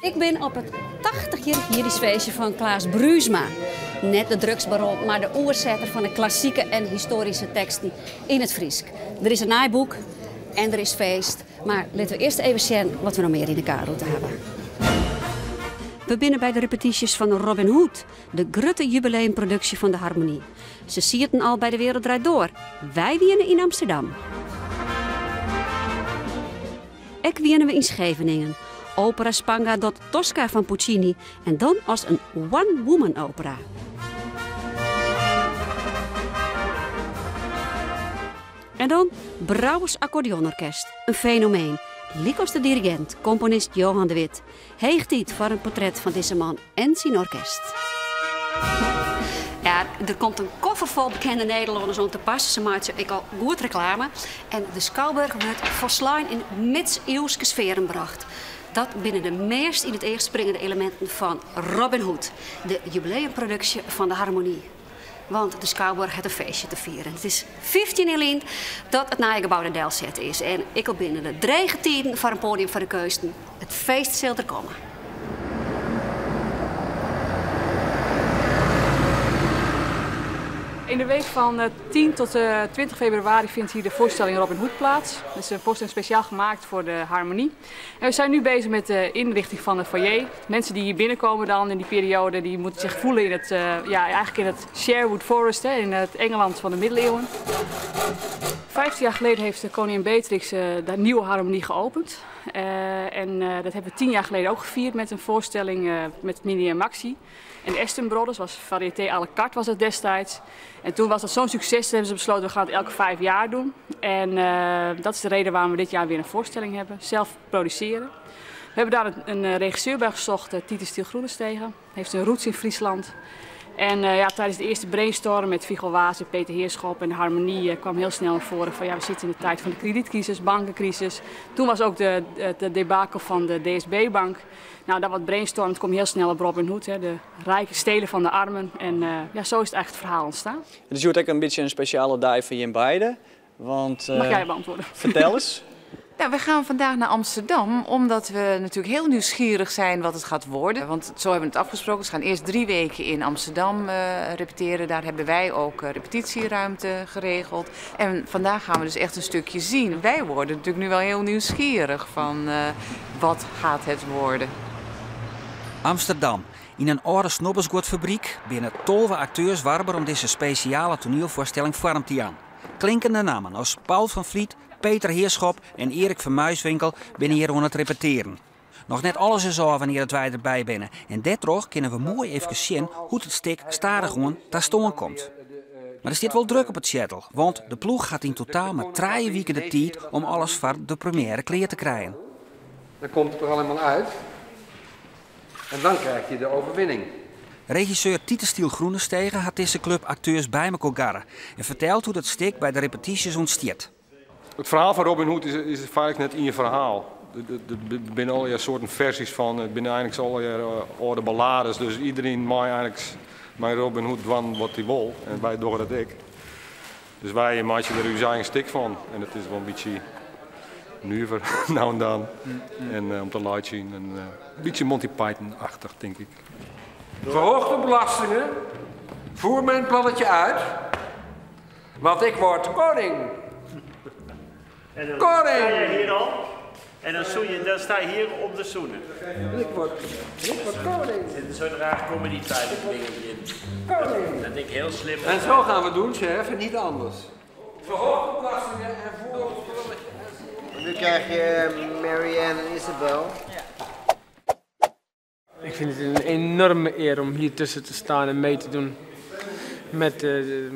Ik ben op het 80-jarig juriersfeestje van Klaas Bruusma. Net de drugsbaron, maar de oerzetter van de klassieke en historische teksten in het Fries. Er is een naaiboek en er is feest. Maar laten we eerst even zien wat we nog meer in de kaarroute hebben. We binnen bij de repetities van Robin Hood, de grote jubileumproductie van de Harmonie. Ze sierten al bij De Wereld Draait Door. Wij wienen in Amsterdam. Ook wienen we in Scheveningen. Opera Spanga dot Tosca van Puccini en dan als een one-woman opera. En dan Brouwers Accordeonorkest, een fenomeen. Liek als de dirigent, componist Johan de Wit. Heeg tijd voor een portret van deze man en zijn orkest. Ja, er komt een koffer vol bekende Nederlanders om te passen. Ze maken ik al goed reclame. En de Schouwburg wordt volslijn in middeleeuwse sferen gebracht. Dat binnen de meest in het eerst springende elementen van Robin Hood. De jubileumproductie van de Harmonie. Want de Schouwburg heeft een feestje te vieren. Het is 15 jaar geleden dat het naaigebouw de Delzet is. En ik al binnen de dreige tijden voor een podium voor de keusten. Het feest zal er komen. In de week van 10 tot 20 februari vindt hier de voorstelling Robin Hood plaats. Dat is een voorstelling speciaal gemaakt voor de Harmonie. En we zijn nu bezig met de inrichting van het foyer. Mensen die hier binnenkomen dan in die periode, die moeten zich voelen in het, eigenlijk in het Sherwood Forest, in het Engeland van de middeleeuwen. 15 jaar geleden heeft koningin Beatrix de nieuwe Harmonie geopend. Dat hebben we 10 jaar geleden ook gevierd met een voorstelling met Minnie en Maxi. En de Aston Brothers, was variété à la carte was het destijds. En toen was dat zo'n succes, toen hebben ze besloten we gaan het elke 5 jaar doen. En dat is de reden waarom we dit jaar weer een voorstelling hebben, zelf produceren. We hebben daar een regisseur bij gezocht, Titus Stiel Groenestegen. Heeft zijn roots in Friesland. En tijdens de eerste brainstorm met Viggo Waas en Peter Heerschop en de Harmonie kwam heel snel naar voren van we zitten in de tijd van de kredietcrisis, bankencrisis. Toen was ook de debacle van de DSB-bank. Nou, dat wat brainstormt komt heel snel op Robin Hood, de rijke stelen van de armen. En zo is het eigenlijk het verhaal ontstaan. Het is ook een beetje een speciale dag voor je beiden. Want, mag jij beantwoorden? Vertel eens. Nou, we gaan vandaag naar Amsterdam omdat we natuurlijk heel nieuwsgierig zijn wat het gaat worden. Want zo hebben we het afgesproken. Ze gaan eerst 3 weken in Amsterdam repeteren. Daar hebben wij ook repetitieruimte geregeld. En vandaag gaan we dus echt een stukje zien. Wij worden natuurlijk nu wel heel nieuwsgierig van wat gaat het worden. Amsterdam. In een oude snobbersgoedfabriek binnen 12 acteurs warber om deze speciale toneelvoorstelling vorm te aan. Klinkende namen als Paul van Vliet, Peter Heerschop en Erik van Muiswinkel binnen hier aan het repeteren. Nog net alles is al wanneer het wij erbij binnen. En daardoor kunnen we mooi even zien hoe het stuk stadig gewoon daar staan komt. Maar er zit wel druk op het shuttle, want de ploeg gaat in totaal maar 3 weken de tijd om alles voor de première klaar te krijgen. Dan komt het er allemaal uit en dan krijg je de overwinning. Regisseur Titus Stiel Groenestegen had deze club acteurs bij elkaar garren en vertelt hoe dat stuk bij de repetities ontsteert. Het verhaal van Robin Hood is vaak net in je verhaal. Er binnen allerlei soorten versies van, binnen eigenlijk allerlei oude ballades. Dus iedereen mag eigenlijk met Robin Hood doen wat hij wil. En wij doen dat ik. Dus wij maken er uw eigen stuk van. En het is wel een beetje nuver nou en dan. En om te laten zien. Een beetje Monty Python-achtig, denk ik. Verhoogde belastingen. Voer mijn plannetje uit. Want ik word koning. En dan koning! sta je hier al en dan sta je hier om te zoenen. Ik word koning. Dit is zo'n raar comedy-tijd dingetje. Koning! Dat denk ik heel slim. En zo gaan we doen, chef, en niet anders. Verhoogde belastingen en voer ons plannetje uit. Nu krijg je Marianne en Isabel. Ik vind het een enorme eer om hier tussen te staan en mee te doen met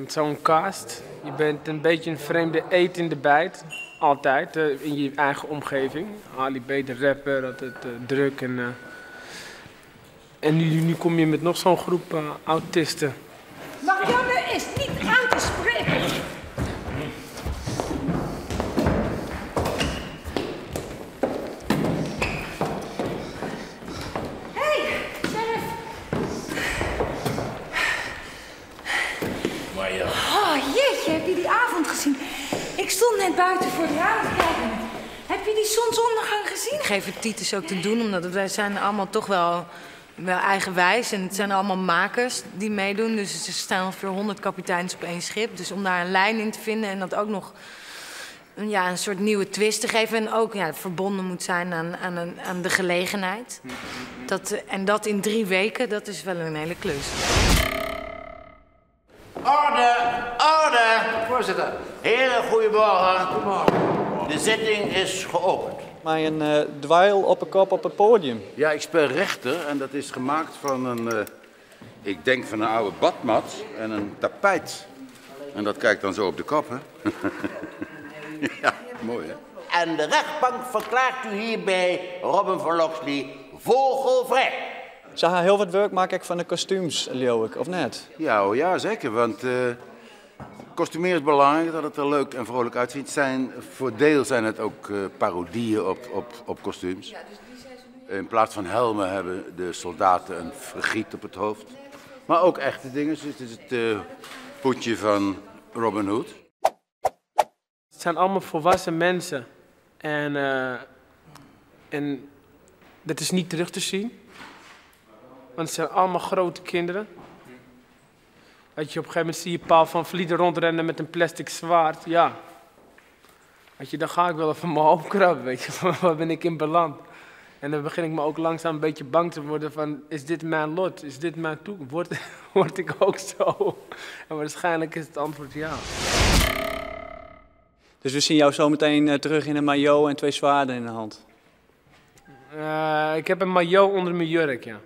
zo'n cast. Je bent een beetje een vreemde eet in de bijt, altijd, in je eigen omgeving. Ali B, de rapper, altijd druk en nu kom je met nog zo'n groep autisten. Marianne is niet aan te spreken. Heb je die avond gezien? Ik stond net buiten voor het raam te kijken. Heb je die zonsondergang gezien? Ik geef het Titus ook te doen, omdat wij zijn allemaal toch wel eigenwijs. En het zijn allemaal makers die meedoen. Dus er staan ongeveer 100 kapiteins op één schip. Dus om daar een lijn in te vinden en dat ook nog een soort nieuwe twist te geven. En ook verbonden moet zijn aan de gelegenheid. En dat in 3 weken, dat is wel een hele klus. Orde, orde! Voorzitter. Hele goedemorgen. Goedemorgen. De zitting is geopend. Maar een dweil op een kop op het podium. Ja, ik speel rechter en dat is gemaakt van ik denk van een oude badmat en een tapijt. En dat kijkt dan zo op de kop, hè? Ja, mooi, hè? En de rechtbank verklaart u hierbij Robin van Locksley vogelvrij. Ze gaan heel wat werk maken van de kostuums, Leeuwik, of net? Ja, ja, zeker, want kostumeer is belangrijk, dat het er leuk en vrolijk uitziet. Voor deel zijn het ook parodieën op kostuums. In plaats van helmen hebben de soldaten een vergiet op het hoofd. Maar ook echte dingen, dus het is het poetje van Robin Hood. Het zijn allemaal volwassen mensen. En dat is niet terug te zien. Want het zijn allemaal grote kinderen. Weet je, op een gegeven moment zie je Paul van Vliet rondrennen met een plastic zwaard. Ja. Weet je, dan ga ik wel even mijn hoofd krabben, weet je. Waar ben ik in beland? En dan begin ik me ook langzaam een beetje bang te worden van, is dit mijn lot? Is dit mijn toekomst? Word ik ook zo? En waarschijnlijk is het antwoord ja. Dus we zien jou zo meteen terug in een maillot en 2 zwaarden in de hand. Ik heb een maillot onder mijn jurk, ja.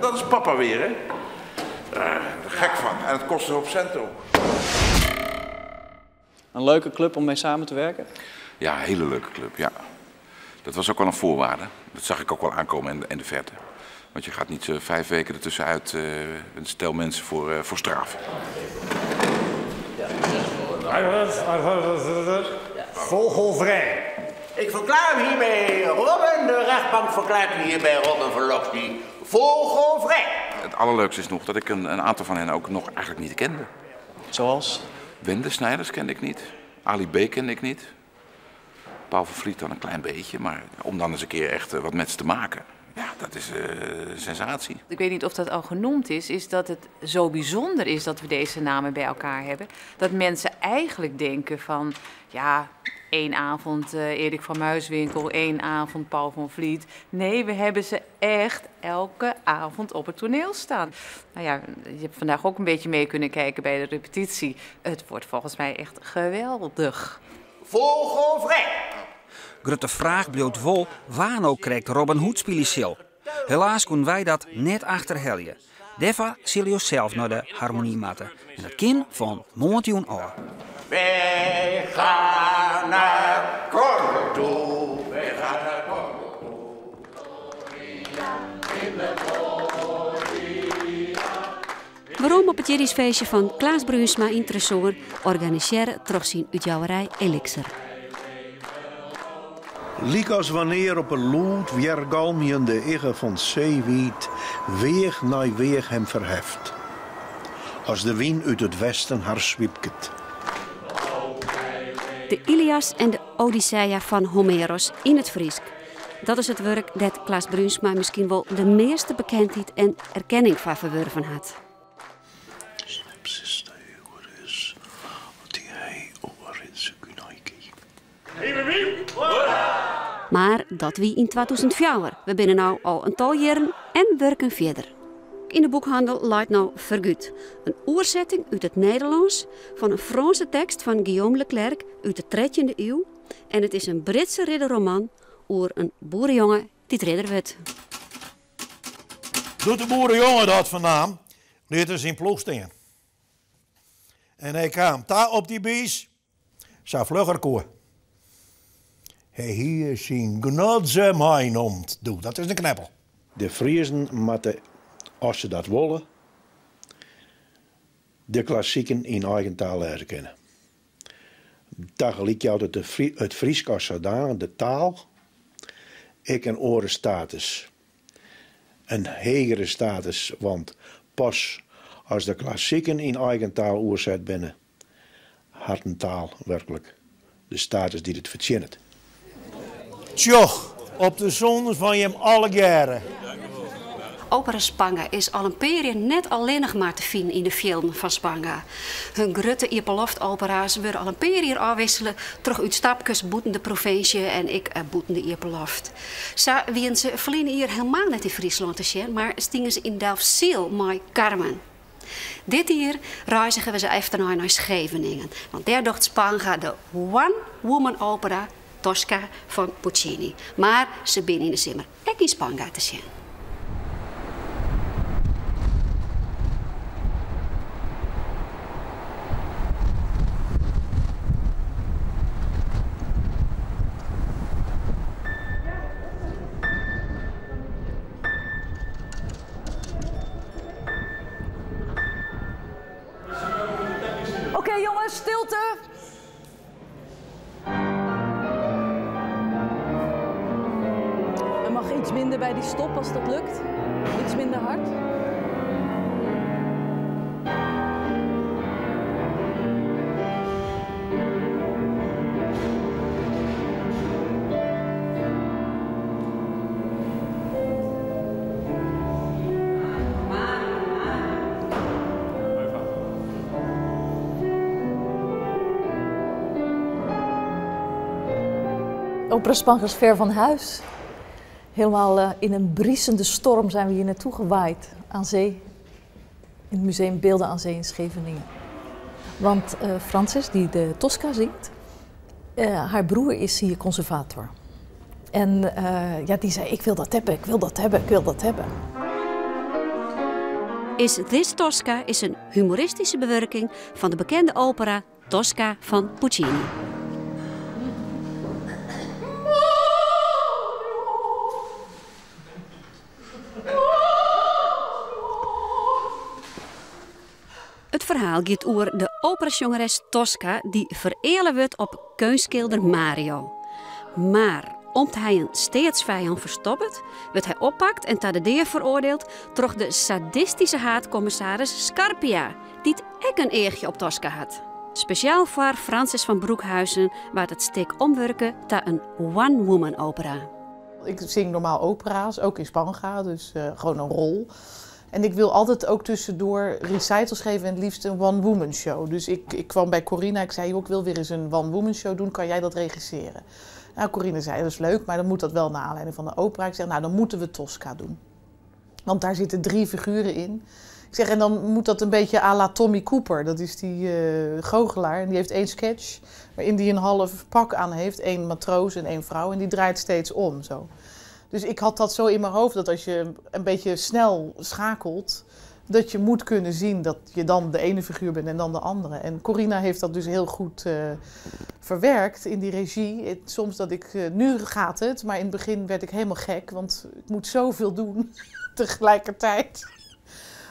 Dat is papa weer, hè? Gek van. En het kost een hoop cent ook. Een leuke club om mee samen te werken? Ja, een hele leuke club, ja. Dat was ook wel een voorwaarde. Dat zag ik ook wel aankomen in de verte. Want je gaat niet 5 weken ertussenuit een stel mensen voor straffen. Vogelvrij. Ik verklaar hem hierbij Robin, de rechtbank verklaart u hierbij Robin van Locksley vogelvrij. Het allerleukste is nog dat ik een aantal van hen ook nog eigenlijk niet kende. Zoals? Wende Snijders kende ik niet. Ali B kende ik niet. Paul van Vliet dan een klein beetje, maar om dan eens een keer echt wat met ze te maken. Ja, dat is een sensatie. Ik weet niet of dat al genoemd is dat het zo bijzonder is dat we deze namen bij elkaar hebben. Dat mensen eigenlijk denken van, ja, 1 avond Erik van Muiswinkel, 1 avond Paul van Vliet. Nee, we hebben ze echt elke avond op het toneel staan. Nou ja, je hebt vandaag ook een beetje mee kunnen kijken bij de repetitie. Het wordt volgens mij echt geweldig. Vogelvrij. Grote vraag bleef wel, waar nou krijgt Robin Hood spelen? Helaas konden wij dat net achterheljen. Daarvoor zullen je zelf naar de harmonie matten. En dat kind van Montjoen al. Wij gaan naar Córdoba toe. Wij gaan naar Córdoba toe. Waarom op het Jiddischfeestje van Klaas Bruinsma in Tresor organiseren troch zijn uitjouwerij Elixir. Liek als wanneer op een lood weergalmjende igge van zeewiet weeg na weeg hem verheft. Als de wind uit het westen haar zwiepket. De Ilias en de Odyssea van Homeros in het Friesk. Dat is het werk dat Klaas Bruinsma misschien wel de meeste bekendheid en erkenning van verworven had. Maar dat wie in 2004. We binnen nou al een tal jaren en werken verder. In de boekhandel luidt nou Vergut. Een oorzetting uit het Nederlands van een Franse tekst van Guillaume Leclerc uit de 13e eeuw. En het is een Britse ridderroman over een boerenjongen die het ridder werd. Doet de boerenjongen dat vandaan, liet hij zijn ploeg staan. En hij kwam daar op die bies, zou vlugger koe. Hij hier zijn gnodze mijn noemt. Doe, dat is een kneppel. De Friezen moeten, als ze dat willen, de klassieken in eigen taal leren kennen. Tegelijk jou dat het Fries als zodanig, de taal, ik een oren status. Een hegere status, want pas als de klassieken in eigen taal oorzet binnen, had een taal werkelijk de status die het verdient. Tjoch, op de zonde van je hem alle jaren. Opera Spanga is al een periode net alleen nog maar te vinden in de film van Spanga. Hun grote Ieperloft-opera's worden al een periode afwisselen terug uit stapjes boeten de provincie en ik boeten de Ieperloft. Zo wien ze verliezen hier helemaal net in Friesland te zien, maar stingen ze in Delfzijl met Carmen. Dit jaar reizigen we ze even naar Scheveningen, want daar docht Spanga de one-woman opera Tosca van Puccini. Maar ze binnen in de zomer ook in Spanga te zien. Oké, jongens, stilte. Er mag iets minder bij die stop als dat lukt. Iets minder hard. Opera Spanga is ver van huis. Helemaal in een briesende storm zijn we hier naartoe gewaaid, aan zee. In het museum Beelden aan Zee in Scheveningen. Want Frances, die de Tosca zingt, haar broer is hier conservator. En ja, die zei, ik wil dat hebben, ik wil dat hebben, ik wil dat hebben. Is This Tosca is een humoristische bewerking van de bekende opera Tosca van Puccini. Het verhaal gaat over de operasjongeres Tosca die vereerlijk wordt op kunstschilder Mario. Maar omdat hij een steedsvijand verstopt, wordt hij oppakt en tot de deer veroordeeld door de sadistische haatcommissaris Scarpia, die het ook een eegje op Tosca had. Speciaal voor Frances van Broekhuizen werd het stuk omwerken tot een one-woman opera. Ik zing normaal opera's, ook in Spanga, dus gewoon een rol. En ik wil altijd ook tussendoor recitals geven en het liefst een one-woman show. Dus ik kwam bij Corina, ik zei, joh, ik wil weer eens een one-woman show doen, kan jij dat regisseren? Nou, Corina zei, dat is leuk, maar dan moet dat wel naar aanleiding van de opera. Ik zeg, nou, dan moeten we Tosca doen. Want daar zitten 3 figuren in. Ik zeg, en dan moet dat een beetje à la Tommy Cooper. Dat is die goochelaar en die heeft 1 sketch waarin die een half pak aan heeft. 1 matroos en 1 vrouw en die draait steeds om, zo. Dus ik had dat zo in mijn hoofd dat als je een beetje snel schakelt, dat je moet kunnen zien dat je dan de ene figuur bent en dan de andere. En Corina heeft dat dus heel goed verwerkt in die regie. Soms dat ik, nu gaat het, maar in het begin werd ik helemaal gek, want ik moet zoveel doen tegelijkertijd.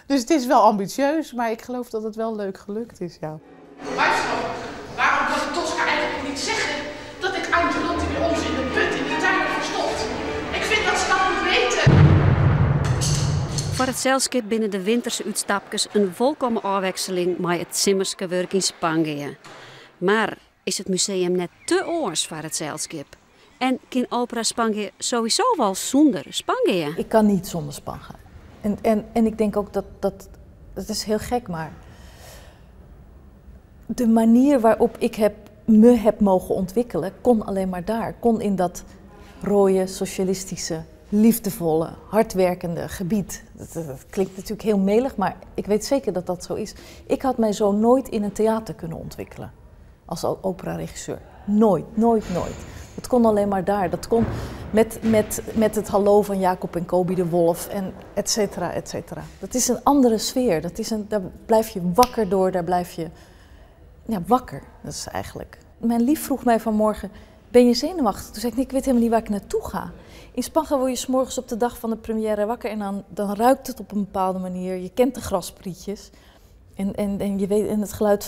Dus het is wel ambitieus, maar ik geloof dat het wel leuk gelukt is, ja. Waarom kan ik Tosca eigenlijk niet zeggen dat ik Angelotti bij ons in de put in de tuin heb verstopt? Ik vind dat ze dat moet weten. Voor het zeilschip binnen de winterse uitstapjes een volkomen afwisseling met het simmerske werk in Spanga. Maar is het museum net te oors voor het zeilschip? En kan opera Spanga sowieso wel zonder Spanga? Ik kan niet zonder Spanga. En ik denk ook dat is heel gek, maar de manier waarop ik me heb mogen ontwikkelen, kon alleen maar daar. Kon in dat rode, socialistische, liefdevolle, hardwerkende gebied. Dat klinkt natuurlijk heel melig, maar ik weet zeker dat dat zo is. Ik had mij zo nooit in een theater kunnen ontwikkelen als operaregisseur. Nooit, nooit, nooit. Dat kon alleen maar daar. Dat kon met het hallo van Jacob en Kobi de Wolf en et cetera, et cetera. Dat is een andere sfeer. Daar blijf je wakker door, daar blijf je wakker. Dat is eigenlijk. Mijn lief vroeg mij vanmorgen, ben je zenuwachtig? Toen zei ik, nee, ik weet helemaal niet waar ik naartoe ga. In Spanga word je 's morgens op de dag van de première wakker en dan ruikt het op een bepaalde manier. Je kent de grasprietjes en je weet en het geluid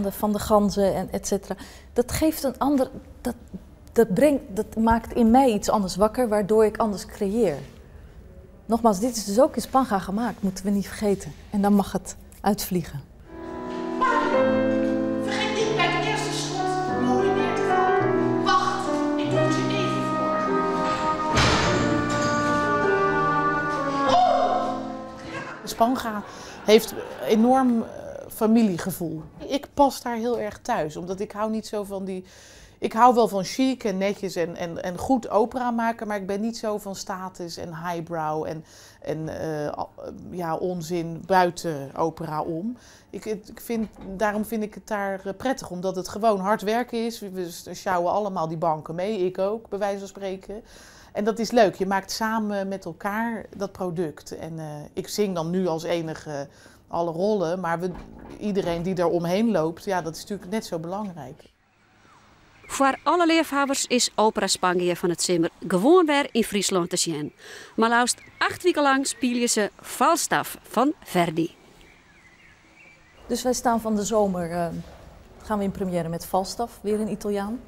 van de ganzen en et cetera. Dat geeft een ander, dat maakt in mij iets anders wakker, waardoor ik anders creëer. Nogmaals, dit is dus ook in Spanga gemaakt, moeten we niet vergeten. En dan mag het uitvliegen. Vergeet niet bij de eerste schot mooi neer te vallen. Wacht, ik doe het je even voor. Spanga heeft enorm familiegevoel. Ik pas daar heel erg thuis, omdat ik hou niet zo van die... Ik hou wel van chic en netjes en goed opera maken, maar ik ben niet zo van status en highbrow en onzin buiten opera om. Daarom vind ik het daar prettig, omdat het gewoon hard werken is. We sjouwen allemaal die banken mee, ik ook, bij wijze van spreken. En dat is leuk, je maakt samen met elkaar dat product. En ik zing dan nu als enige alle rollen, maar iedereen die er omheen loopt, ja, dat is natuurlijk net zo belangrijk. Voor alle liefhebbers is Opera Spanga van het Zimmer gewoon weer in Friesland te zien. Maar liefst 8 weken lang spelen ze Falstaff van Verdi. Dus wij staan van de zomer, gaan we in première met Falstaff, weer een Italiaan.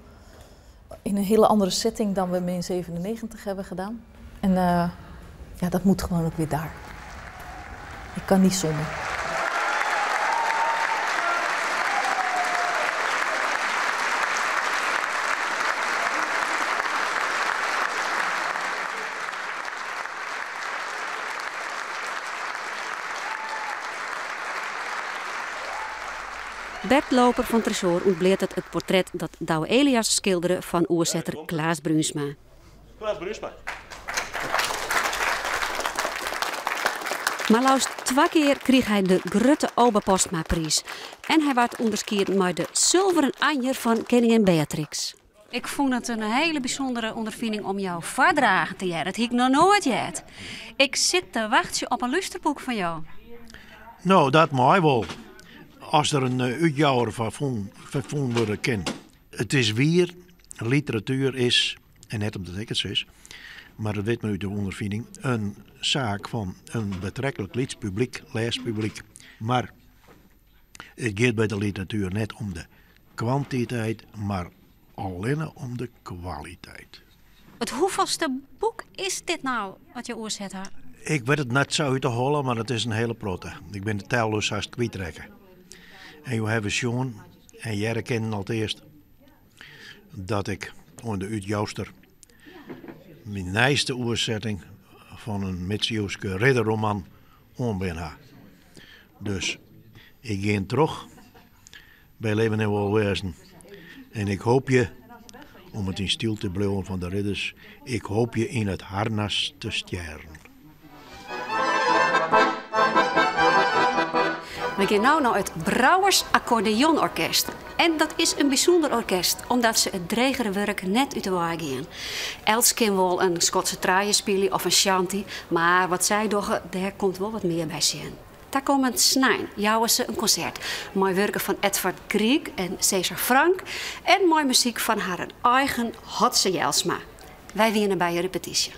In een hele andere setting dan we hem in 97 hebben gedaan. En dat moet gewoon ook weer daar. Ik kan niet zonder. Bert Loper van Tresor ontbleert het portret dat Douwe Elias schilderde van oerzetter Klaas Bruinsma. Klaas Bruinsma. Maar liefst 2 keer kreeg hij de Grutte Oba Postma-prijs. En hij werd onderscheiden met de zilveren anjer van koningin Beatrix. Ik vond het een hele bijzondere ondervinding om jou voordragen te jaren. Dat heb ik nog nooit gehad. Ik zit te wachten op een luisterboek van jou. Nou, dat mag wel. Als er een uitjouwer van worden kan. Het is weer, literatuur is, en net omdat ik het zeg, maar dat weet men uit de ondervinding, een zaak van een betrekkelijk lidspubliek, leespubliek. Maar het gaat bij de literatuur net om de kwantiteit, maar alleen om de kwaliteit. Het hoeveelste boek is dit nou, wat je oorzet had? Ik weet het net zo uit te hollen, maar het is een hele protte. Ik ben de tellus haast kwijtrekken. En je hebt Sjoen en jij kennen al het eerst dat ik onder de uitjouster mijn nijste oorzetting van een middeleeuwse ridderroman onben ha. Dus ik ga terug bij Leven en Welwezen. En ik hoop je, om het in stil te blijven van de ridders, ik hoop je in het harnas te sterren. We gaan nu naar het Brouwers Accordeonorkest. En dat is een bijzonder orkest, omdat ze het dregere werk net uit de waai gaan. Els kan wel een Schotse traaien spelen of een shanty, maar wat zij doen, daar komt wel wat meer bij zien. Daar komen snijn, jouwen ze een concert. Mooi werken van Edvard Grieg en Cesar Frank en mooi muziek van haar eigen Hotse Jelsma. Wij winnen bij een repetitie.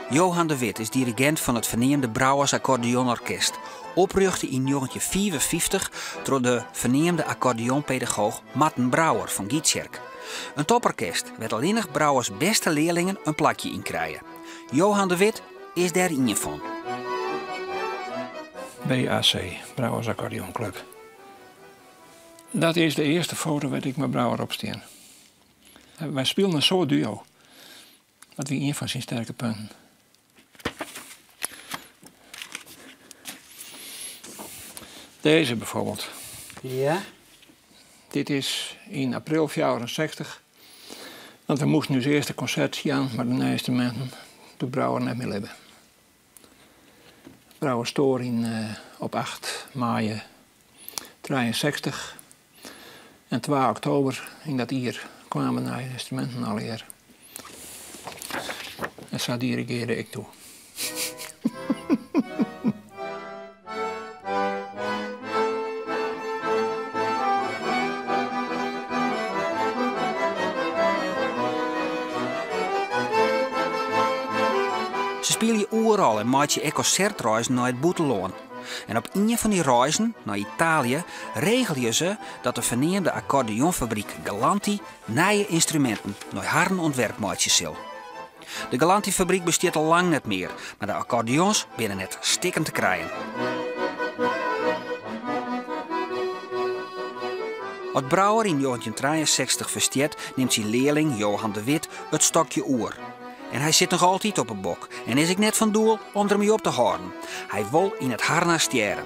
Johan de Wit is dirigent van het verneemde Brouwers Accordeonorkest. Oprichtte in 1954 door de verneemde accordeonpedagoog Marten Brouwer van Gietjerk. Een toporkest werd alleenig Brouwers beste leerlingen een plakje in krijgen. Johan de Wit is daar een van. BAC, Brouwers Accordeonclub. Dat is de eerste foto waar ik met Brouwer op steen. Wij speelden een soort duo. Dat was een van zijn sterke punten. Deze bijvoorbeeld. Ja? Dit is in april 1964. Want we moesten nu het eerste concert gaan, maar de instrumenten de Brouwer net meer hebben. Brouwer stoor op 8 mei 1963. En 2 oktober in dat jaar kwamen de instrumenten alweer. En zo dirigeerde ik toe. Ze spelen je overal en maak je ook concertreizen naar het buitenland. En op een van die reizen, naar Italië, regel je ze dat de verneemde accordeonfabriek Galanti nieuwe instrumenten naar haren ontwerpmaatjes zal. De Galanti-fabriek bestaat al lang niet meer, maar de accordeons binnen net stikken te krijgen. Als Brouwer in 1963 versteert, neemt zijn leerling Johan de Wit het stokje oer. En hij zit nog altijd op een bok en is ik net van doel om ermee op te houden. Hij wil in het harnas stjeren.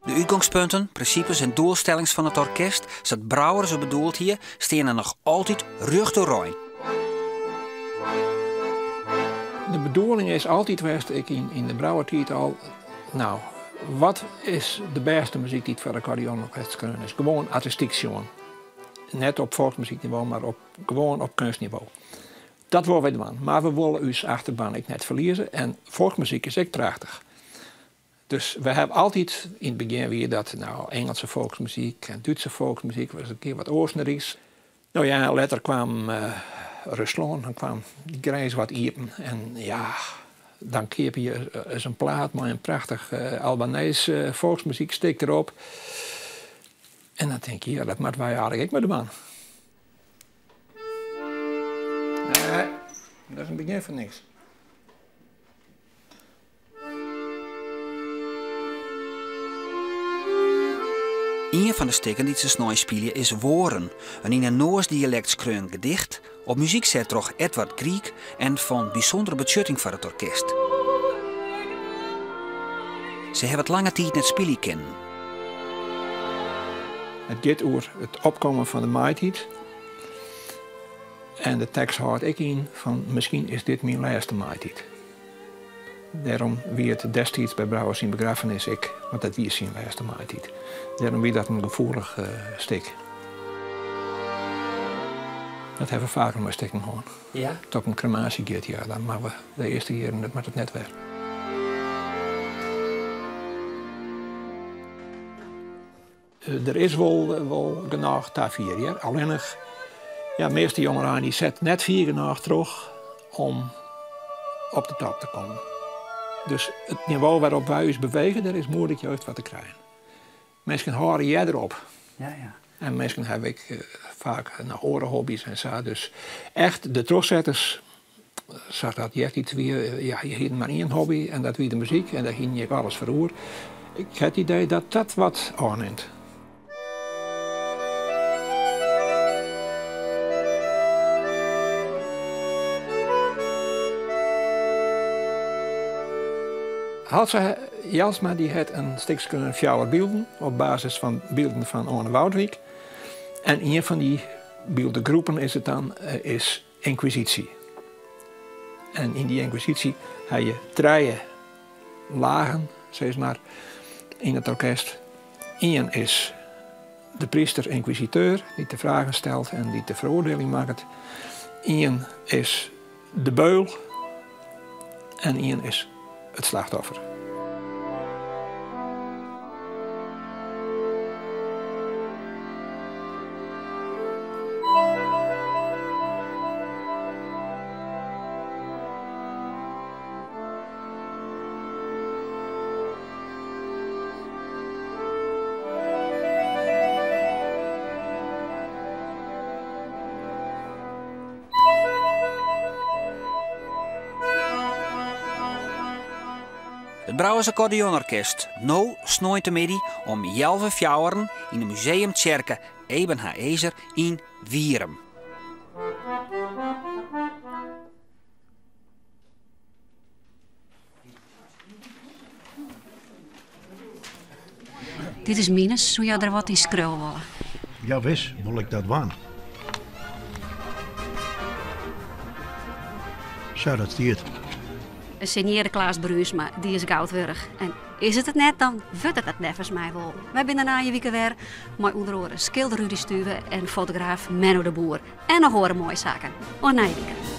De uitgangspunten, principes en doelstellingen van het orkest, zoals Brouwer zo bedoeld hier, staan er nog altijd rug door roin. De bedoeling is altijd geweest, ik in de Brouwertijd al, nou, wat is de beste muziek die het voor accordeonorkest kunnen is? Gewoon artistiek jongen. Net op volksmuziekniveau, maar gewoon op kunstniveau. Dat willen wij doen. Maar we willen ons achterban ik net verliezen. En volksmuziek is ook prachtig. Dus we hebben altijd in het begin weer dat Engelse volksmuziek en Duitse volksmuziek was een keer wat Oostenrijks. Nou ja, later kwam Rusland, dan kwam die grijs wat iepen. En ja, dan keep je eens een plaat met een prachtig Albanese volksmuziekstuk erop. En dan denk je, ja, dat moeten wij eigenlijk ook met de man. Nee, dat is een begin van niks. Een van de stukken die ze snel spelen is Woorden, een in een Noors dialect skreun gedicht, op muziek zet door Edward Grieg en van bijzondere betjutting voor het orkest. Ze hebben het lange tijd net spelen kennen. Het gaat over het opkomen van de maaitijd. En de tekst houdt ik in van misschien is dit mijn laatste maaitijd. Daarom wie het destijds bij Brouwer zijn begrafenis ik, want dat wie zijn laatste maaitijd. Daarom wie dat een gevoelig stuk. Dat hebben we vaker maar stikken gewoon. Ja? Tot een crematie gaat, ja, dan maar we de eerste keer met het net weg. Er is wel genoeg daarvoor, ja. Alleen nog, ja, de meeste jongeren die zetten net 4 genoeg terug om op de top te komen. Dus het niveau waarop wij ons bewegen, daar is moeilijk juist wat te krijgen. Mensen horen jij erop. Ja, ja. En mensen heb ik vaak nog orenhobby's en zo. Dus echt de terugzetters, zag dat je echt iets weer, ja, je hebt maar één hobby en dat wie de muziek en daar ging je alles verroer. Ik heb het idee dat dat wat aanneemt. Halse Jelsma die had een stukje fjouwer beelden op basis van beelden van Arne Woudwijk. En een van die beeldengroepen is het dan is Inquisitie. En in die Inquisitie heb je 3 lagen, zeg maar, in het orkest. Eén is de priester-inquisiteur die de vragen stelt en die de veroordeling maakt. Eén is de beul en één is het slachtoffer. Het Brouwers Accordeonorkest, nou snoeit de middag om 11:00 in de Museum Tjerke Ebenhaezer in Wierum. Dit is Minus, zou jij er wat in schreeuwen willen? Ja, wis, wil ik dat waan. Zo, dat stiert. Een signeerde Klaas Bruusma, die is goudwurg. En is het net, dan wordt het nevens mij wel. Wij zijn na je week weer, maar onder andere schilder Rudy Stuwe en fotograaf Menno de Boer. En nog horen mooie zaken. Oh nee, weekend.